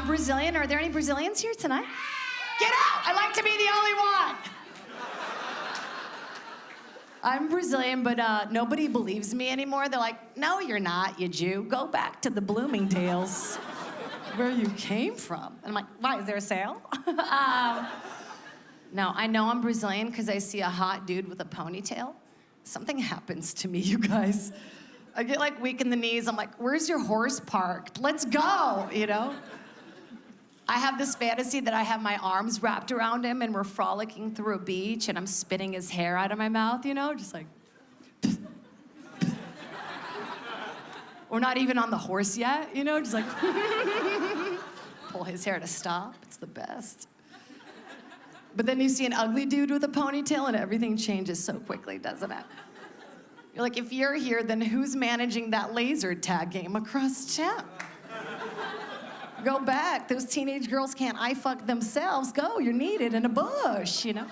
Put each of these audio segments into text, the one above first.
Brazilian. Are there any Brazilians here tonight? Get out! I like to be the only one. I'm Brazilian, but nobody believes me anymore. They're like, no, you're not, you Jew. Go back to the Bloomingdales, where you came from. And I'm like, why, is there a sale? No, I know I'm Brazilian because I see a hot dude with a ponytail. Something happens to me, you guys. I get like weak in the knees. I'm like, where's your horse parked? Let's go, you know? I have this fantasy that I have my arms wrapped around him and we're frolicking through a beach and I'm spitting his hair out of my mouth, you know, just like. We're not even on the horse yet, you know, just like pull his hair to stop. It's the best. But then you see an ugly dude with a ponytail and everything changes so quickly, doesn't it? You're like, if you're here, then who's managing that laser tag game across town? Go back. Those teenage girls can't eye-fuck themselves. Go, you're needed in a bush, you know?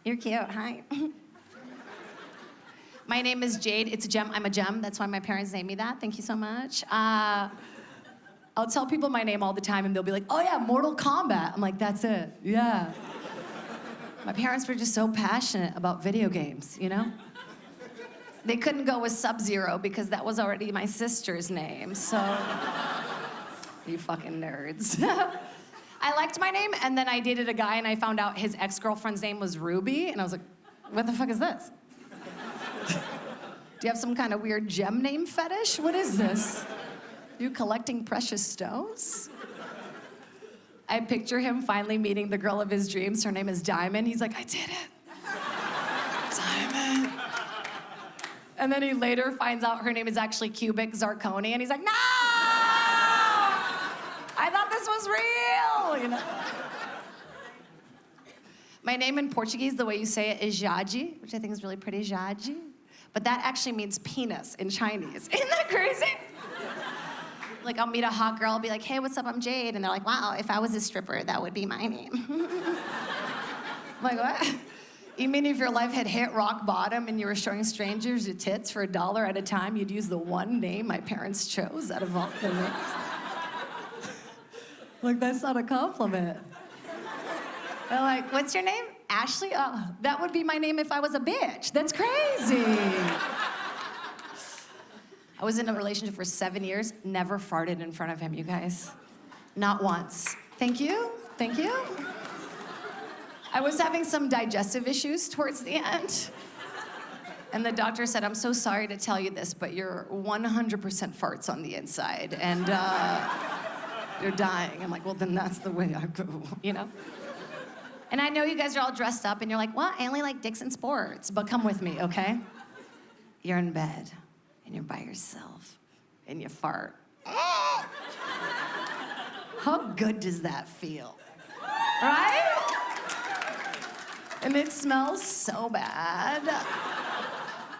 You're cute, hi. My name is Jade. It's a gem. I'm a gem. That's why my parents named me that. Thank you so much. I'll tell people my name all the time, and they'll be like, oh, yeah, Mortal Kombat. I'm like, that's it. Yeah. My parents were just so passionate about video games, you know? They couldn't go with Sub-Zero because that was already my sister's name, so. You fucking nerds. I liked my name, and then I dated a guy, and I found out his ex-girlfriend's name was Ruby, and I was like, what the fuck is this? Do you have some kind of weird gem name fetish? What is this? You collecting precious stones? I picture him finally meeting the girl of his dreams. Her name is Diamond. He's like, I did it. Diamond. And then he later finds out her name is actually Cubic Zirconia, and he's like, no! I thought this was real, you know? My name in Portuguese, the way you say it, is Jade, which I think is really pretty, Jade. But that actually means penis in Chinese. Isn't that crazy? Like, I'll meet a hot girl, I'll be like, hey, what's up, I'm Jade. And they're like, wow, if I was a stripper, that would be my name. I'm like, what? You mean if your life had hit rock bottom and you were showing strangers your tits for $1 at a time, you'd use the one name my parents chose out of all the names? Like, that's not a compliment. They're like, what's your name? Ashley? Oh, that would be my name if I was a bitch. That's crazy. I was in a relationship for 7 years, never farted in front of him, you guys. Not once. Thank you, thank you. I was having some digestive issues towards the end. And the doctor said, I'm so sorry to tell you this, but you're 100% farts on the inside, and you're dying. I'm like, well, then that's the way I go, you know? And I know you guys are all dressed up, and you're like, well, I only like dicks and sports, but come with me, okay? You're in bed, and you're by yourself, and you fart. How good does that feel? Right? And it smells so bad,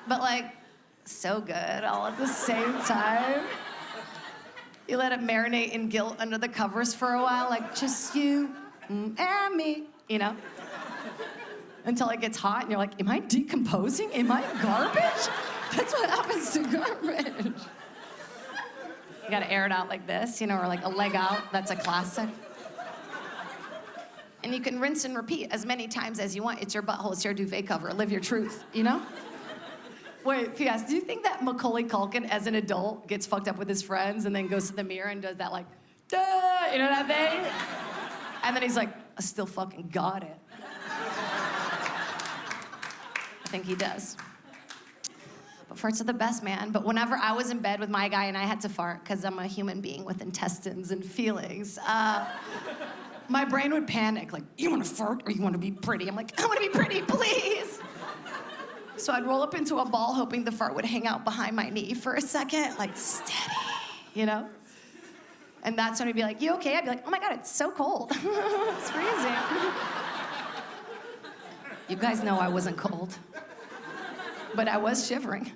but like, so good all at the same time. You let it marinate in guilt under the covers for a while, like just you and me, you know? Until it gets hot and you're like, am I decomposing? Am I garbage? That's what happens to garbage. You gotta air it out like this, you know, or like a leg out, that's a classic. And you can rinse and repeat as many times as you want. It's your butthole, it's your duvet cover. Live your truth, you know? Wait, P.S., do you think that Macaulay Culkin, as an adult, gets fucked up with his friends and then goes to the mirror and does that, like, duh, you know that thing? And then he's like, I still fucking got it. I think he does. But farts are the best, man. But whenever I was in bed with my guy and I had to fart, because I'm a human being with intestines and feelings, my brain would panic, like, you want to fart or you want to be pretty? I'm like, I want to be pretty, please. So I'd roll up into a ball hoping the fart would hang out behind my knee for a second, like, steady, you know? And that's when he'd be like, you okay? I'd be like, oh my God, it's so cold. It's freezing. You guys know I wasn't cold, but I was shivering.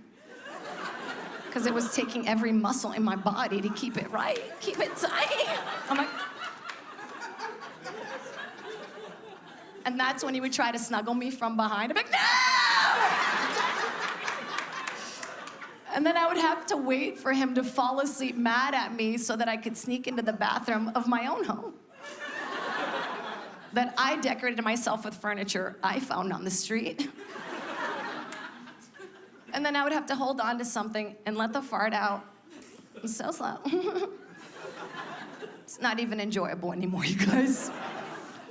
Because it was taking every muscle in my body to keep it right, keep it tight. I'm like, and that's when he would try to snuggle me from behind. I'm like, no! And then I would have to wait for him to fall asleep mad at me so that I could sneak into the bathroom of my own home. That I decorated myself with furniture I found on the street. And then I would have to hold on to something and let the fart out so slow. It's not even enjoyable anymore, you guys.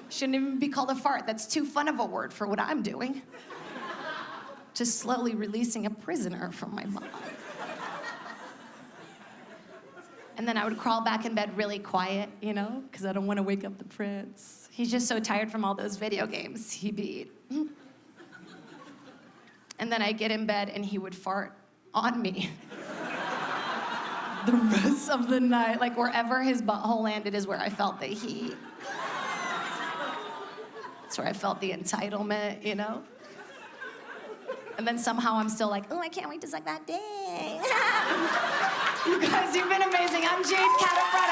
Shouldn't even be called a fart. That's too fun of a word for what I'm doing. Just slowly releasing a prisoner from my body. And then I would crawl back in bed really quiet, you know, because I don't want to wake up the prince. He's just so tired from all those video games he beat. And then I'd get in bed and he would fart on me. The rest of the night, like wherever his butthole landed is where I felt the heat. That's where I felt the entitlement, you know? And then somehow I'm still like, oh, I can't wait to suck that dick. You guys, you've been amazing. I'm Jade Catafra.